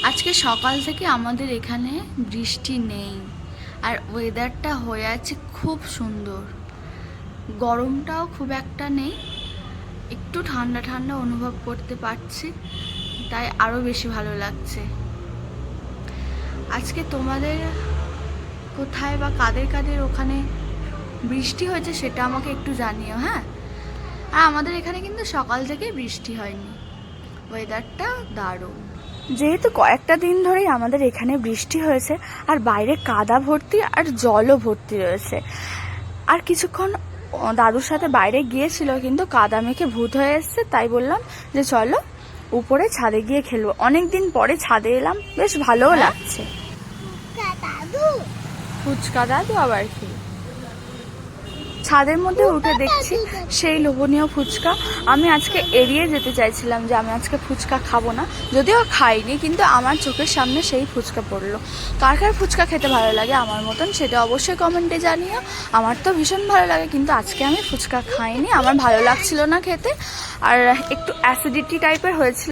আজকে সকাল থেকে আমাদের এখানে বৃষ্টি নেই, আর ওয়েদারটা হয়ে আছে খুব সুন্দর। গরমটাও খুব একটা নেই, একটু ঠান্ডা ঠান্ডা অনুভব করতে পারছি, তাই আরও বেশি ভালো লাগছে। আজকে তোমাদের কোথায় বা কাদের কাদের ওখানে বৃষ্টি হয়েছে সেটা আমাকে একটু জানিও, হ্যাঁ। আর আমাদের এখানে কিন্তু সকাল থেকে বৃষ্টি হয়নি, ওয়েদারটা দারুণ। যেহেতু কয়েকটা দিন ধরেই আমাদের এখানে বৃষ্টি হয়েছে, আর বাইরে কাদা ভর্তি আর জলও ভর্তি রয়েছে। আর কিছুক্ষণ দাদুর সাথে বাইরে গিয়েছিল, কিন্তু কাদা মেখে ভূত হয়ে এসছে, তাই বললাম যে চলো উপরে ছাদে গিয়ে খেলবো। অনেকদিন পরে ছাদে এলাম, বেশ ভালোও লাগছে। ফুচকা দাদু আবার কি ছাদের মধ্যে উঠে দেখছি সেই লোভনীয় ফুচকা। আমি আজকে এড়িয়ে যেতে চাইছিলাম যে আমি আজকে ফুচকা খাবো না, যদিও খাইনি, কিন্তু আমার চোখের সামনে সেই ফুচকা পড়লো। কার কার ফুচকা খেতে ভালো লাগে আমার মতন সেটা অবশ্যই কমেন্টে জানিও। আমার তো ভীষণ ভালো লাগে, কিন্তু আজকে আমি ফুচকা খাইনি, আমার ভালো লাগছিল না খেতে, আর একটু অ্যাসিডিটি টাইপের হয়েছিল।